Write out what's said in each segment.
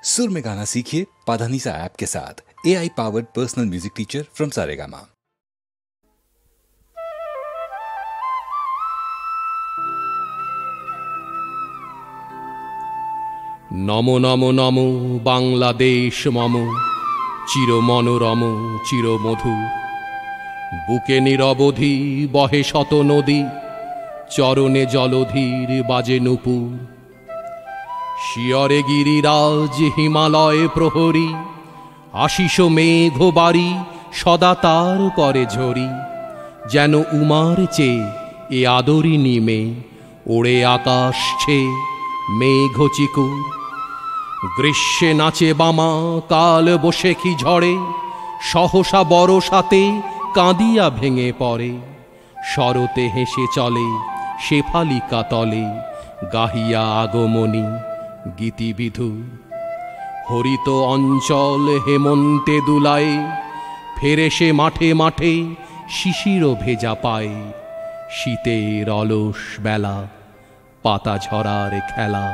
सुर में गाना सीखिए पाधानीसा ऐप के साथ। AI powered personal music teacher from Saregama. Namo Namo Namo Bangladesh मम चिर मनोरम चिर मधुर बुके निरवधि बहे शत नदी चरणे जलधीर बाजे नुपुर शियरे गिरिराज हिमालय प्रहरी आशिष मेघ बारी सदा तार परे झरी जेन उमार चे ए आदरिनी मे ओड़े आकाश छे मेघ चिकुर ग्रीष्मे नाचे बामा काल बसेखी झड़े सहसा बरसाते काँदिया भेंगे पड़े शरते हेसे चले शेफालिका तले गाहिया आगमनी गीतिविधु हरित अंचल हेमंते दुलाए फेरे से माठे माठे शिशिर भेजा पाए शीतेर अलस बेला पाता झरार खेला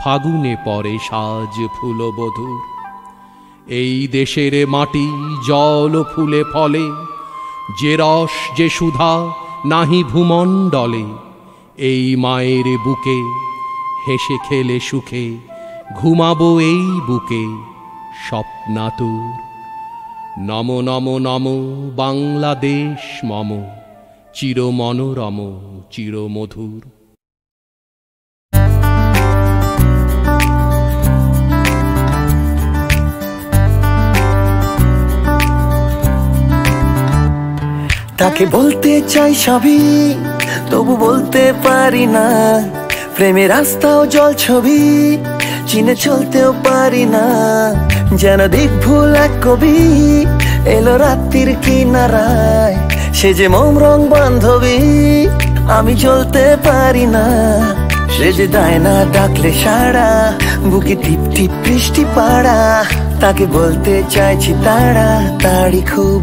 फागुने परे साज फूल बधुर এই দেশের মাটি জল ফুলে ফলে যে রস যে সুধা নাহি ভূমণ্ডলে এই মায়ের বুকে হেসে খেলে সুখে ঘুমাবো এই বুকে স্বপ্নাতুর নমো নমো নমো বাংলাদেশ মম চির মনোরম চির মধুর। তাকে বলতে চাই সবই তবু বলতে পারি না প্রেমের রাস্তাও জল ছবি চিনে চলতেও পারি না যেন দিক ভুল এক কবি এলো রাত্রির কিনারায় সে যে মোম রং বান্ধবী আমি চলতে পারি না সে যে দেয় না ডাকলে সাড়া বুকে টিপ টিপ বৃষ্টি পাড়া তাকে বলতে চাইছি তাড়া তাড়ি খুব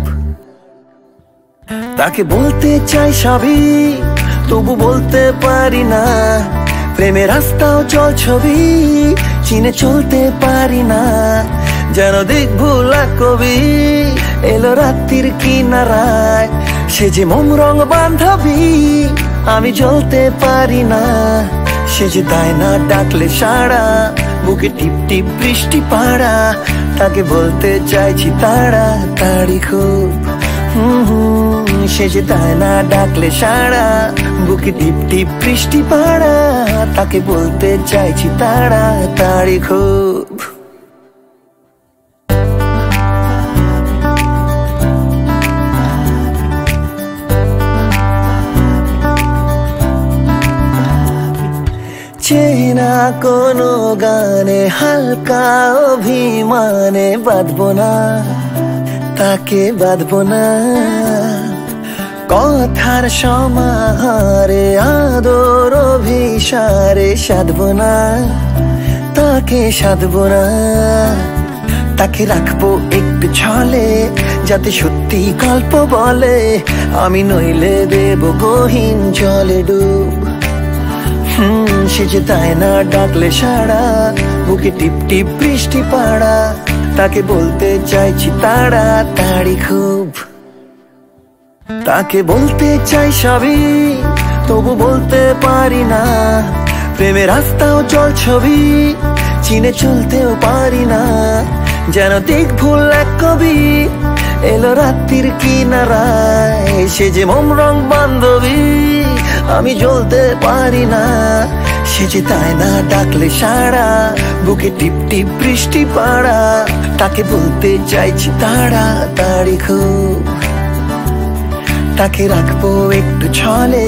তাকে বলতে চাই সবই তবু বলতে পারি না প্রেমের রাস্তাও জল ছবি চিনে চলতে পারি না যেন দিক ভুল এক কবি এলো রাত্রির কিনারায় সে যে মোম রং বান্ধবী আমি জ্বলতে পারি না সে যে দেয় না ডাকলে সাড়া বুকে টিপ টিপ বৃষ্টি পাড়া তাকে বলতে চাইছি তাড়া তাড়ি খুব সে যে দেয় না ডাকলে সাড়া বুকে টিপ টিপ বৃষ্টি পাড়া তাকে বলতে চাইছি তাড়া তাড়ি খুব। চেনা কোনো গানে হালকা অভিমানে বাঁধবো না তাকে বাঁধবো না কথার সমাহারে আদর অভিসারে সাধবো না তাকে সাধবো না তাকে রাখবো একটু ছলে যাতে সত্যি গল্প বলে আমি নইলে দেব গহীন জলে ডুব সে যে দেয় না ডাকলে সাড়া বুকে টিপ টিপ বৃষ্টি পাড়া তাকে বলতে চাইছি তাড়া তাড়ি খুব তাকে বলতে চাই সবই তবু বলতে পারি না প্রেমের রাস্তাও জল ছবি চিনে চলতেও পারি না যেন দিক ভুল এক কবি এলো রাত্রির কিনারায় সে যে মোম রং বান্ধবী আমি জ্বলতে পারি না সে যে দেয় না ডাকলে সাড়া বুকে টিপ টিপ বৃষ্টি পাড়া তাকে বলতে চাইছি তাড়া তাড়ি খুব তাকে রাখবো একটু ছলে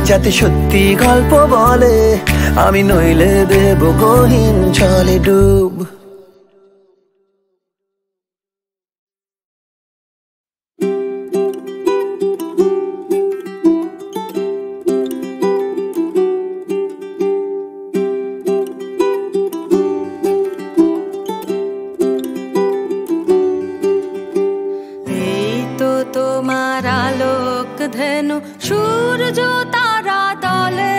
যাতে সত্যি গল্প বলে আমি নইলে দেব গহীন জলে ডুব। তোমার আলোক ধেনু সূর্য তারা দলে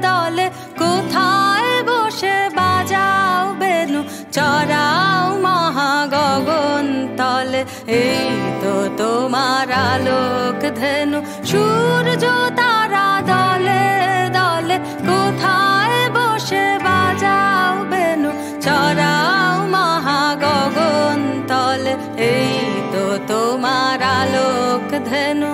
দলে কোথায় বসে বাজাও বেনু চড়াও মহাগগন তলে। এই তো তোমার আলোক ধেনু সূর্য তারা দলে দলে, কোথায় বসে বাজাও বেনু চড়াও মহাগগন তলে। এই তো তোমার আলোক ধেনু।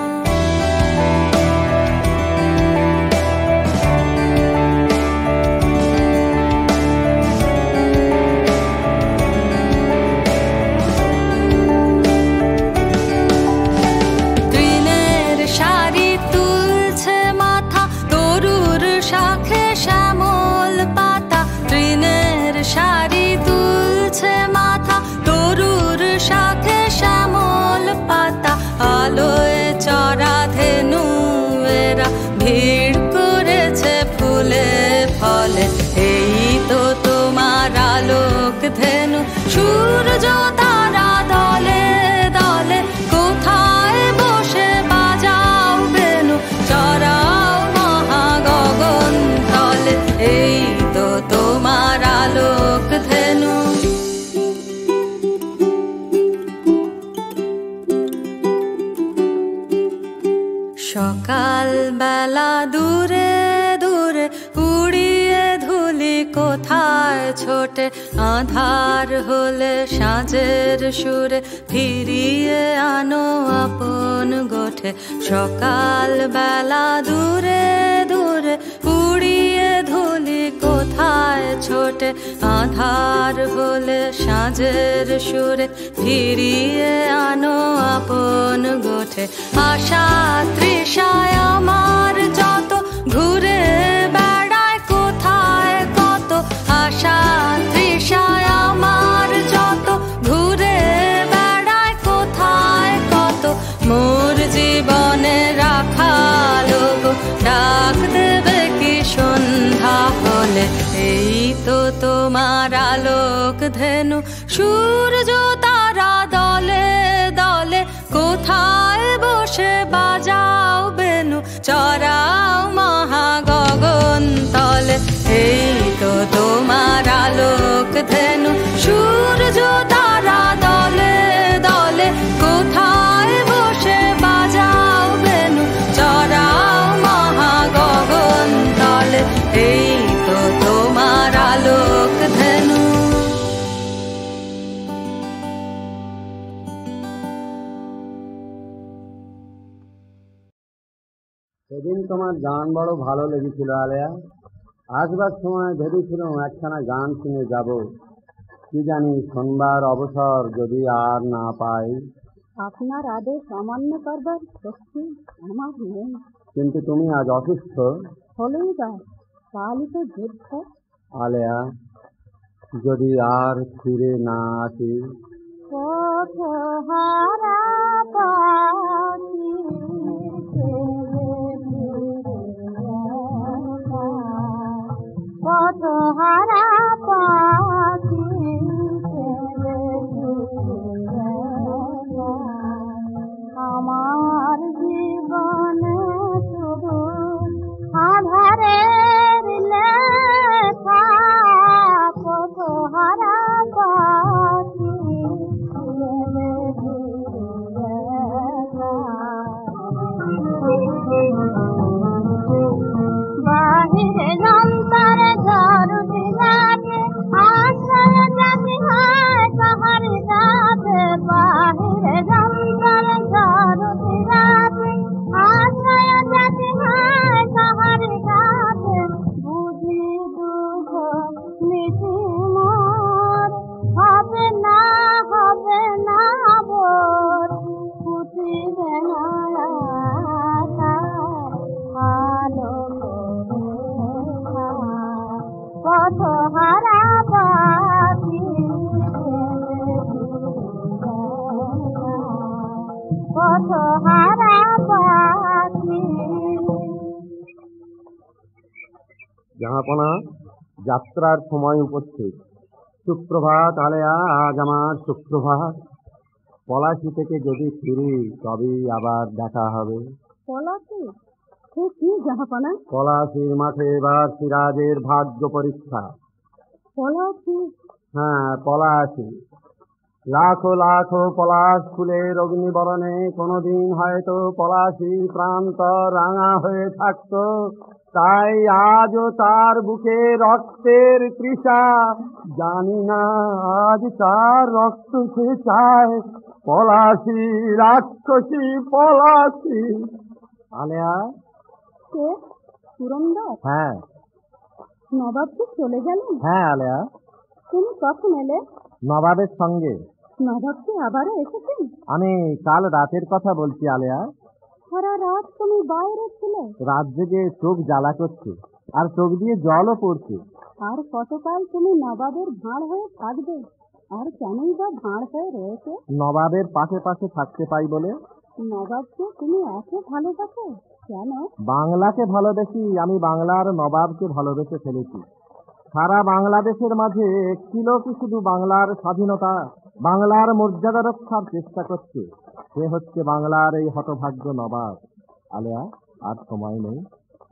শাড়ি তুলছে মাথা, তরুর শাখে শ্যামল পাতা, আলোয় চড়া ধেনু এরা ভিড় করেছে ফুলে ফলে। এই তো তোমার আলোক ধেনু সূর্য তারা দলে দলে, কোথায় বসে বাজাও বেনু চড়াও মহাগগন তলে। এই তো তোমার আলোক ধেনু। সকাল বেলা দূরে দূরে উড়িয়ে ধুলি কোথায় ছোটে, আধার হলে সাঁঝের সুরে ফিরিয়ে আনো আপন গোঠে। সকাল বেলা দূরে দূরে উড়িয়ে ধুলি কোথায় ছোটে, আধার হলে সাঁঝের সুরে ফিরিয়ে আনো আপন গোঠে। আশা তৃষায় আমার যত ঘুরে বেড়ায় কোথায় কত, আশা তৃষায় আমার যত ঘুরে বেড়ায় কোথায় কত, মোর জীবনে রাখালো গো ডাক দেবে কি সন্ধ্যা হলে। এই তো তোমার আলোক ধেনু সূর্য তারা দলে দলে, কোথায় বসে বাজাও বেনু চড়াও মহাগগন তলে। এই তো তোমার আলোক ধেনু সূর্য তারা দলে দলে, কোথায় বসে বাজাও বেনু চড়াও মহাগগন তলে। এই তো তোমার আলোক ধেনু। সেদিন তোমার গান বড় ভালো লেগেছিল আলেয়া। আসবার সময় ভেবেছিলাম একখানা গান শুনে যাব, কি জানি শোনবার অবসর যদি আর না পাই। আপনার আদেশ অমান্য করবার শক্তি আমার নেই। কিন্তু তুমি আজ অসুস্থ। হলেই বা কালই তো যুদ্ধ। আলেয়া, যদি আর ফিরে না আসি। পথহারা পাখি পথহারা পাখি আমার জীবনে শুধু আধারের লেখা, পথহারা পাখি বাহিরে যন্তর ঝরুতি রাতে আশ্রয় জাতি হয় কাহার গাতে। বাহিরে যন্তর ঝরুতি রাতে আশ্রয় জাতি হয় কাহার গাতে। বুঝি দুঃখ মিটি মোর হবে না বোর, ফুটিবে না পথহারা পাখি পথহারা পাখি। জাহাপনা, যাত্রার সময় উপস্থিত। সুপ্রভাত আলেয়া, আজ আমার সুপ্রভাত। পলাশি থেকে যদি ফিরি তবেই আবার দেখা হবে। পলাশি? সে কি জাহাপনা? পলাশির মাঠে এবার সিরাজের ভাগ্য পরীক্ষা। পলাশি? হ্যাঁ, পলাশী। লাখো লাখো পলাশ ফুলের অগ্নিবরণে কোনোদিন হয়তো পলাশীর প্রান্ত রাঙা হয়ে থাকতো, তাই আজও তার বুকে রক্তের তৃষা। জানি না আজ তার রক্ত সে চায়। পলাশী, রাক্ষসী পলাশী। আলেয়া। কে? পুরন্দর? হ্যাঁ। নবাব কি চলে গেলেন? হ্যাঁ আলেয়া। তুমি কখন এলে? নবাবের সঙ্গে। নবাব কি আবারও এসেছেন? আমি কাল রাতের কথা বলছি আলেয়া। সারা রাত তুমি বাইরে ছিলে? রাত জেগে চোখ জ্বালা করছে, আর চোখ দিয়ে জলও পড়ছে। আর কতকাল তুমি নবাবের ভাঁড় হয়ে থাকবে? আর কেনই বা ভাঁড় হয়ে রয়েছে? নবাবের পাশে পাশে থাকতে পাই বলে। নবাবকে তুমি এত ভালোবাসো কেন? বাংলাকে ভালোবেসি আমি, বাংলার নবাবকে ভালোবেসে ফেলেছি। সারা বাংলাদেশের মাঝে একটি লোকই শুধু বাংলার স্বাধীনতা, বাংলার মর্যাদা রক্ষার চেষ্টা করছে। সে হচ্ছে বাংলার এই হতভাগ্য নবাব। আলেয়া, আর সময় নেই,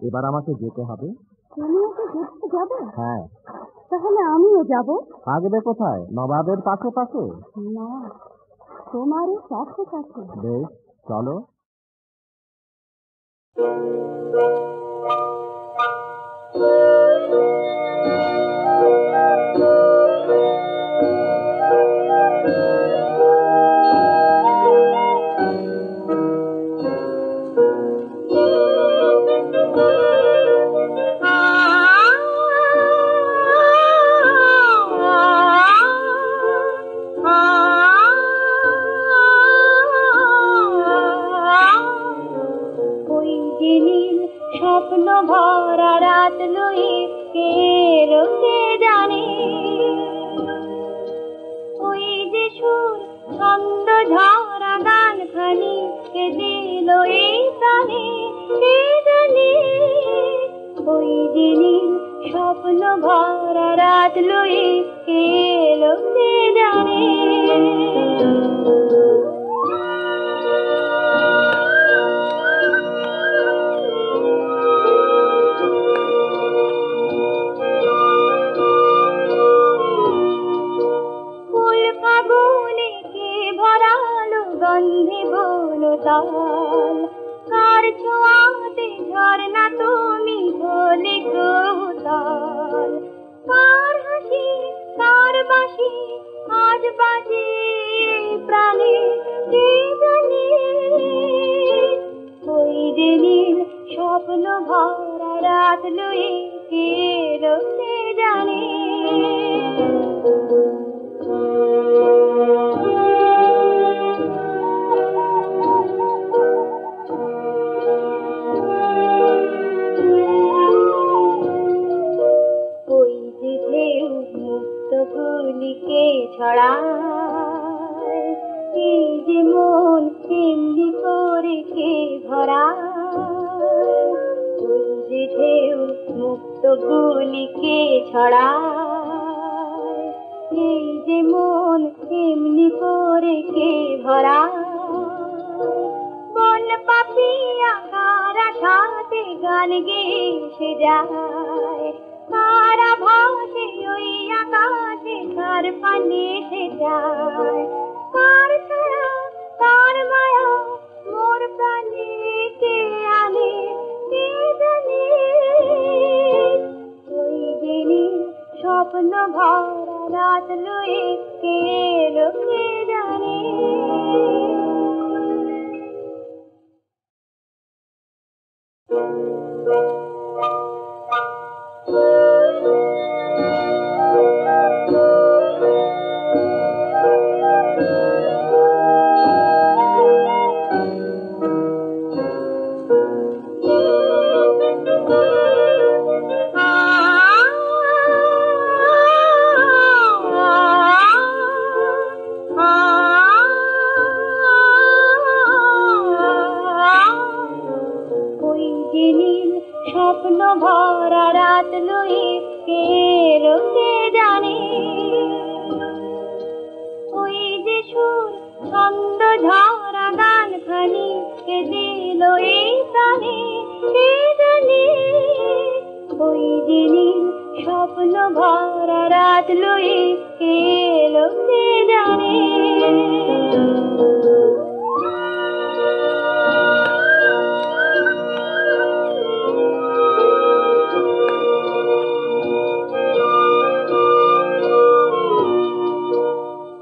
এবার আমাকে যেতে হবে। তুমিও কি ঘুরতে যাবে? হ্যাঁ। তাহলে আমিও যাব। থাকবে কোথায়? নবাবের পাশে পাশে? না, তোমারই কাছে কাছে। বেশ, চলো। স্বপ্ন ভরা রাত লুই কে লোকে জানে, ওই যে সুর ছন্দ ঝরা গান খানি কে দিল এই প্রাণে, কে জানে ওই যে নীল স্বপ্ন ভরা রাত লুই কে লোকে জানে। গন্ধে বনতাল কার ছোঁয়াতে ঝরনা তুমি ঢলে গোতাল, কার হাসি কার বাঁশি আজ বাজে প্রাণে, কে জানে ওই যে নীল স্বপ্ন ভরা রাত লুই কে লোকে জানে। গুলিকে ছড়ায় এই যে মন এমনি করে কে ভরায়, ওই যে ঢেউ মুক্ত গুলিকে ছড়ায় এই যে মন এমনি করে কে ভরায়, বন পাপিয়া কারা সাথে গান গেয়ে সে যায়, কারা ভাসে ওই আকাশে কার পানে সে যায়, কার ছায়া কার মায়া মোর প্রাণে কে আনে, কে জানে ওই দিনই স্বপ্ন ভরা রাত লুই কে লোকে জানে। স্বপ্ন ভরা রাত লুই কে লোকে জানে, ওই যে সুর ছন্দ ঝরা গান খানি কে দিল এই প্রাণে, কে জানে ওই যে নীল স্বপ্ন ভরা রাত লয়ে কে এলো কে জানে।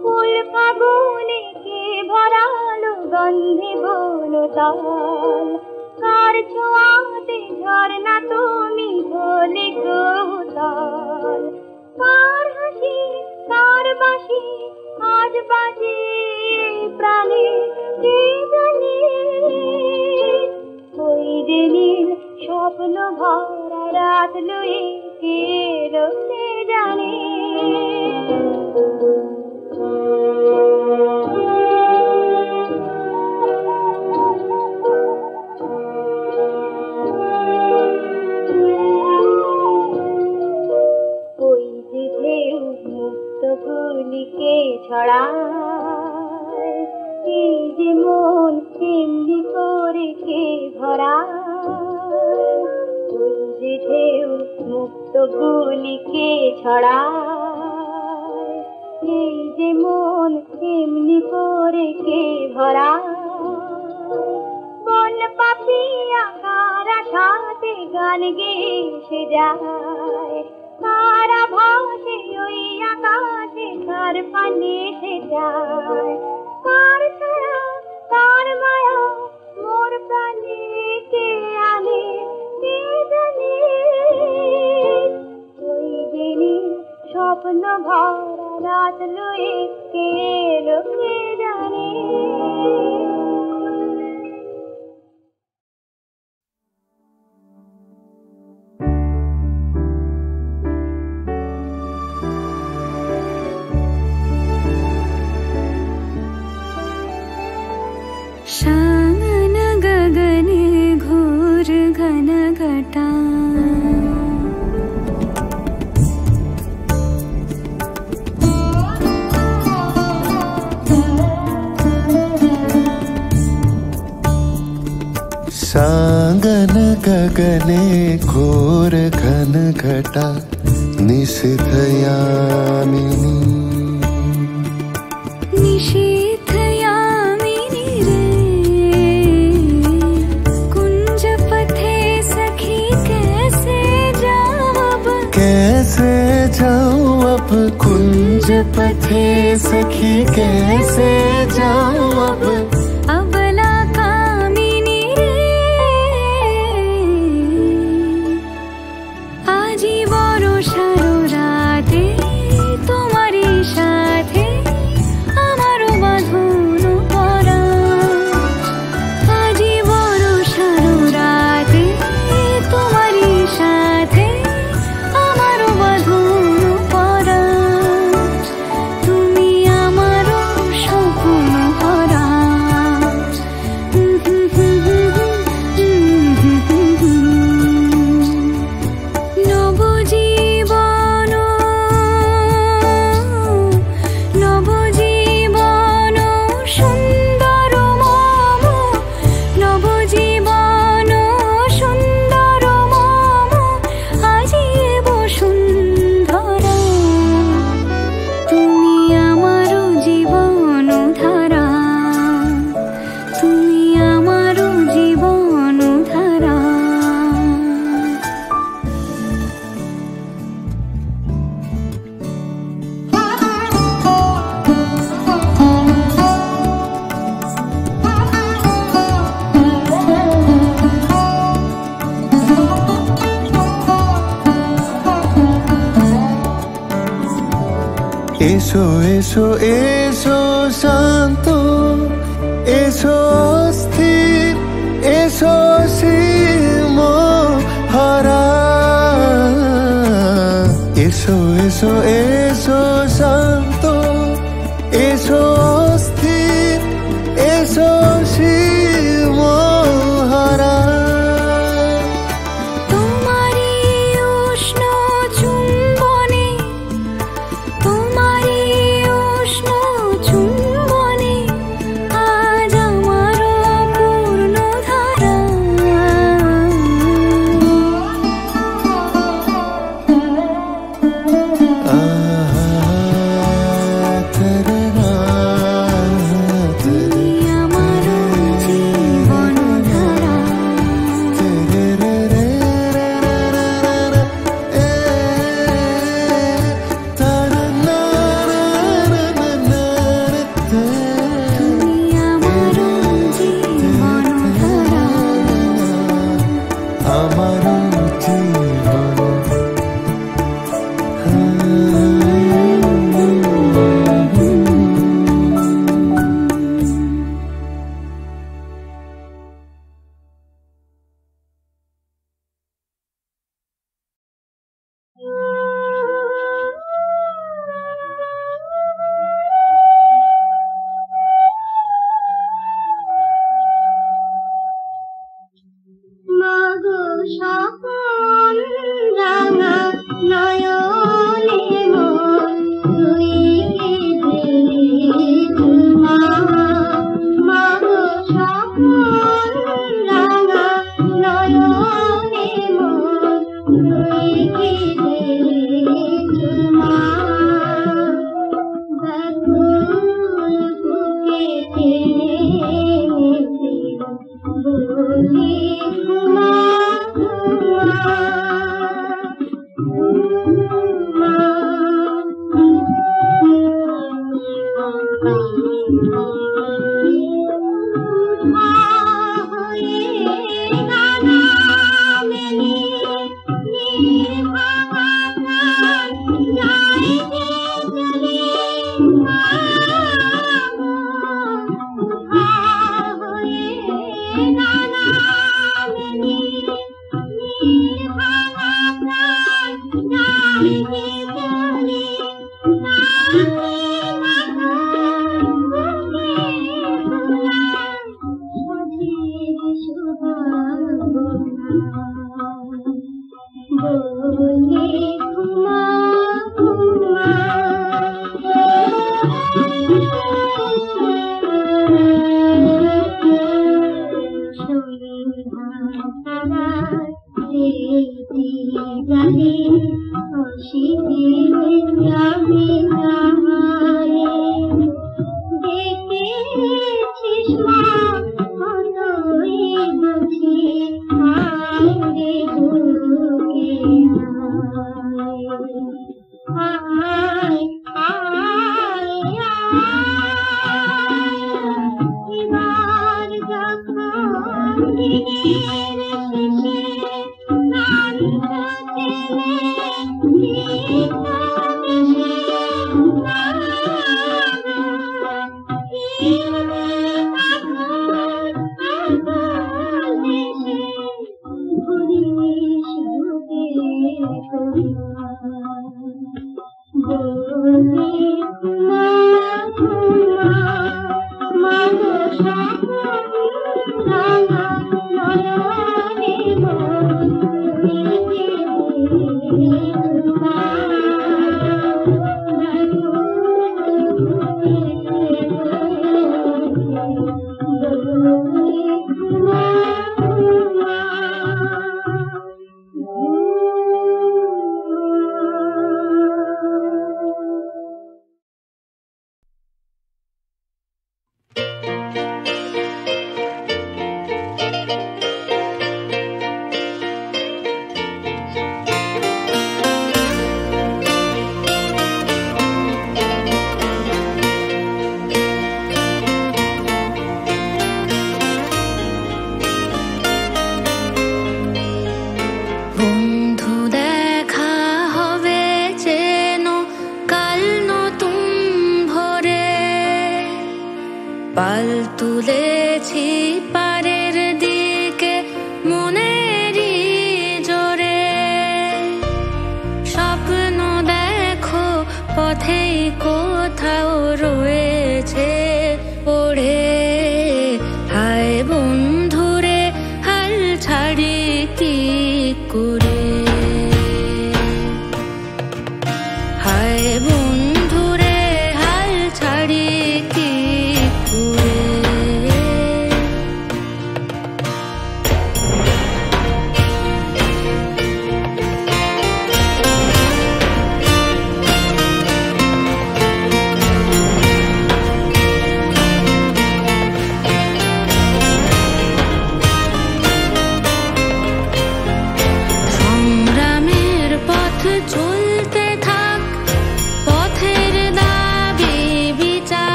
ফুল ফাগুনে কে ভরালো গন্ধে বনতাল, কার ছোঁয়াতে ঝরনা তুমি হলে কৌতাল। কার হাসি কার বাঁশি আজ বাজে প্রাণে কে জানে। ওই যে নীল স্বপ্ন ভরা রাত লয়ে কে এলো কে জানে। গুলিকে ছড়ায়, এই যে মন এমনি করে কে ভরায়। ওই যে ঢেউ মুক্ত গুলিকে ছড়ায়, এই যে মন এমনি করে কে ভরায়। বন পাপিয়া কারা সাথে গান গেয়ে সে যায়, কারা ভাসে ওই আকাশে কার পানে সে যায়। কার ছায়া কার মায়া মোর প্রাণে কে আনে কে জানে। ওই দিনই স্বপ্ন ভরা রাত লয়ে কে এলো কে জানে। शान गगने घोर घन घटा, सागन गगने घोर घन घटा निशिथ यामिनी। निशीथ यामिनी रे कुंज पथे सखी कैसे जाऊं अब, कैसे जाऊं अब कुंज पथे सखी कैसे जाऊं अब। अबला कामिनी रे आजी बड़ो सारो राते तुम्हारी साथे আমারও বাঁধনো পরা। আজি বড় সারো রাতে তোমারই সাথে আমারও বাঁধনো পরা। তুমি আমারও স্বপ্ন ভরা। নবজীবন নবজীবন সুন্দর মম, নবজীবন সুন্দর মম আজি বসুন্ধরা। তুমি আমারও জীবন ধারা, তুমি আমারও জীবন ধারা। এসো এসো এসো শান্ত, এসো স্থির, এসো সীম হারা। এসো এসো এসো শান্ত, এসো স্থির, এসো সীম হারা। তোমারি উষ্ণ চুম্বনে, তোমারি উষ্ণ চুম্বনে আজ আমারও পূর্ণ ধারা।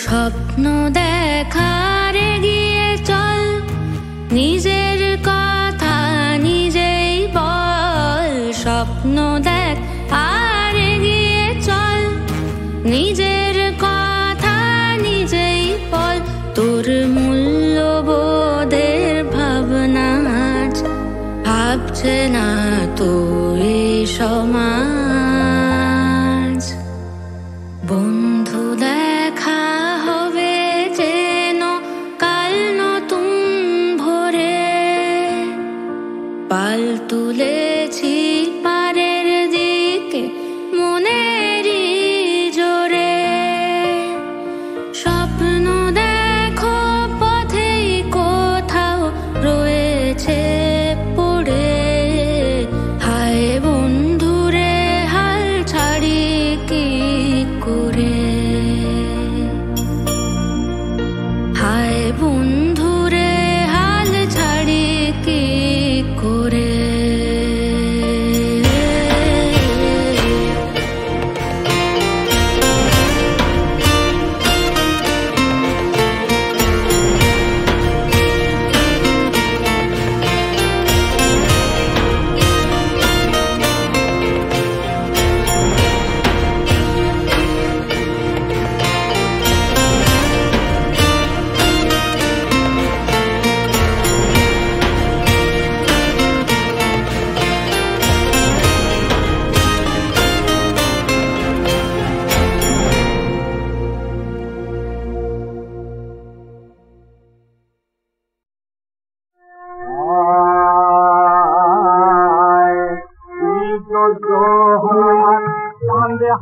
স্বপ্ন দেখার এগিয়ে চল, নিজের কথা নিজেই বল। স্বপ্ন দেখ আর এগিয়ে চল, নিজের কথা নিজেই বল। তোর মূল্যবোধের ভাবনা ভাবছে না তো এই সমাজ। বন্ধু দেখা হবে যেন কাল নতুন ভোরে, পাল তুলেছি পারের দিকে মনেরই জোরে। স্বপ্ন দেখো পথেই কোথাও রয়েছে পড়ে, হায় বন্ধুরে হাল ছাড়ি কি করে। হায় বন্ধুরে হাল ছাড়ি কি করে।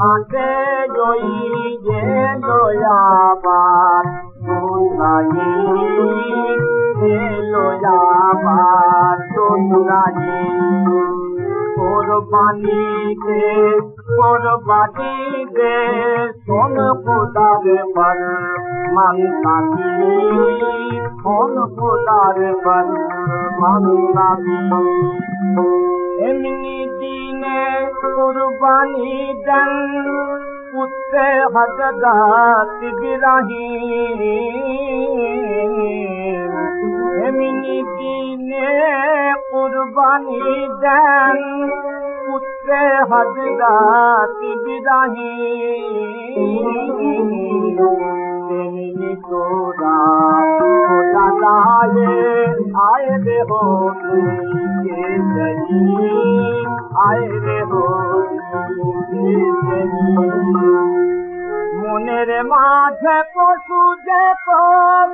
হাতে জয়ী যে দয়াবার তোমরাই যে দয়াবার তোমরাই কোরবানিতে কোরবানিতে সোন খোদার পর মানতাবি সোন খোদার পর মানতাবি। এমনি দিনে কুরবানি দেন উত্তে হযরত ইব্রাহিম। এমনি দিনে কুরবানি দেন উত্তে হযরত ইব্রাহিম। তেমনি তোরা দাদায়ে আয়ে রে হোলি কে জলি আয়ে রে হোলি কে জলি। মনের মাঝে পশু যে তোর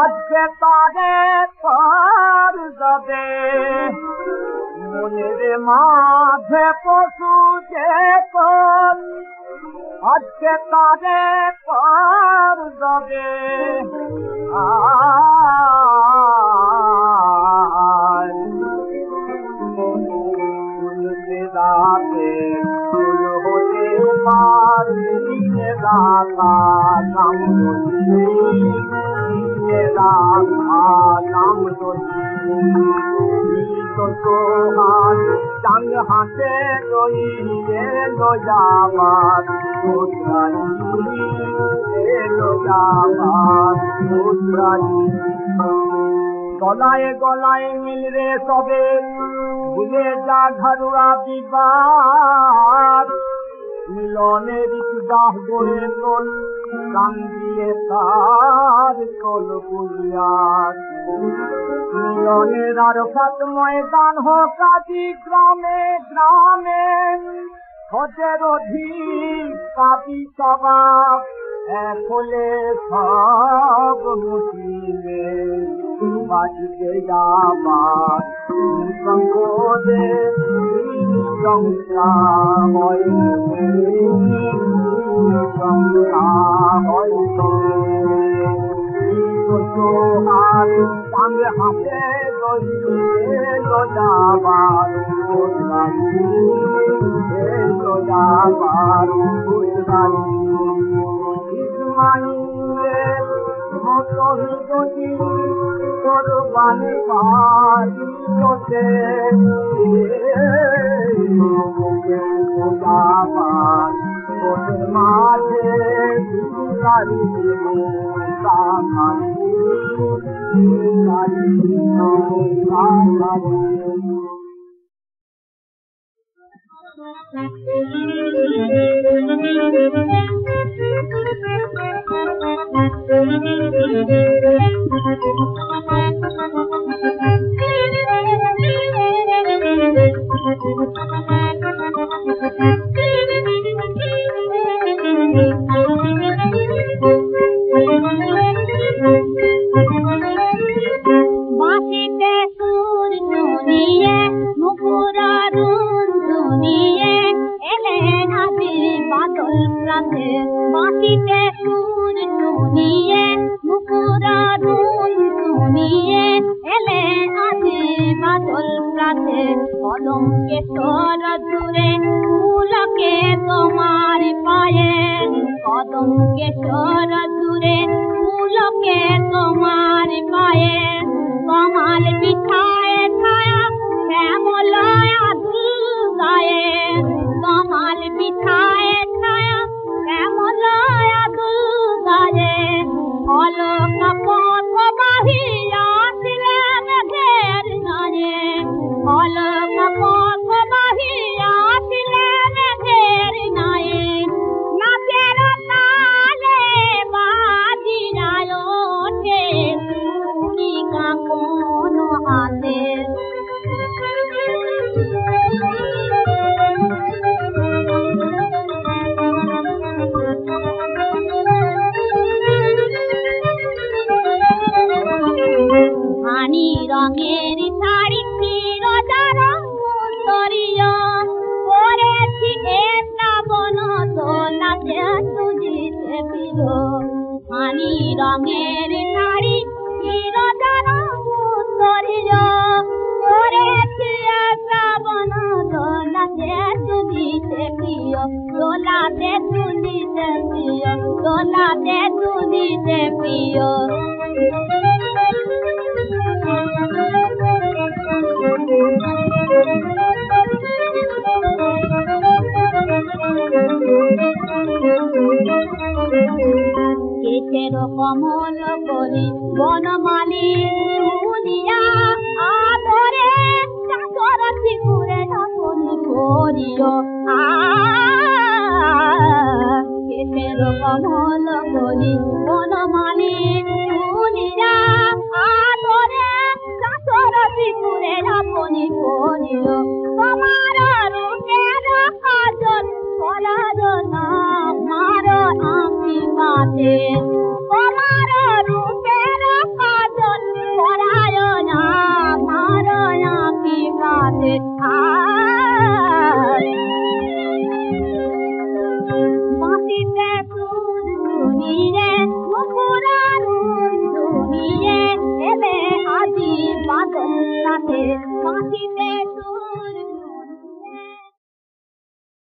আজকে তারে পার যাবে। মনের মাঝে পশু যে তোর আজকে তারে পার যাবে। রাতে ফুল হতে পার রাখা নাম নাম তোহার চাঁদ হাতে রইয়ে যাবার গলায় গলায় মিলরে সবে ভুলে যা ঘরোয়া বিবাদ। মিলনের ইতিবাহ গড়ে তোল গান দিয়ে তার তোল বুনিয়াদ। মিলনের আরফাত ময়দান হোক আদি গ্রামে গ্রামে। খোঁজের অধিক কাবি সবাব এক হলে সব মুসলিমে বাজবে যাবার সংকোদে সংসার হয় আর সঙ্গে হাতে যাবার যাবার ইসমাইলের মতো যদি কোরবানি পারিতে যাবার জগতের মাঝে লারি বাঁশিতে সুর শুনিয়ে মুকুরারুণ শুনিয়ে এলেন আবি বাদল রাতে। বাঁশিতে সুর শুনিয়ে মুকুরারুণ শুনিয়ে এলেন আবি বাদল রাতে। কদমকেশ্বর জুড়ে ফুলকে তোমার পায়ে, কদমকেশ্বর জুড়ে ফুলকে তোমার পায়ে। কমাল বিছায়ে ছায়া শ্যামলয়া দুর্গায়ে, কমাল বিছায়ে ছায়া শ্যামলয়া দুর্গায়ে। অলক পথ বাহিয়া ছিলেন মেঘের গায়ে, অলক পথ বাহিয়া ছিলেন মেঘের গায়ে। নাচের তালে বাজিরায় ওঠে তুলিকা কোন হাতে। ধানি রঙের শাড়ি চিরদার সুন্দরীয় পরেছি এ শ্রাবণ দোলাতে সুজিতে প্রিয়। ধানি রঙের শাড়ি চিরদার সুন্দরীয় পরেছি এ শ্রাবণ দোলাতে সুজিতে প্রিয়। দোলাতে সুজিতে প্রিয়, দোলাতে সুজিতে প্রিয়। কেশের কমল করি বনমালী শুনিয়া আদরে চাকর শিকুরে আপনি করিও। কেশের কমল করি বনমালী শুনিয়া আদরে চাকর শিকুরে আপনি করিও। তোমার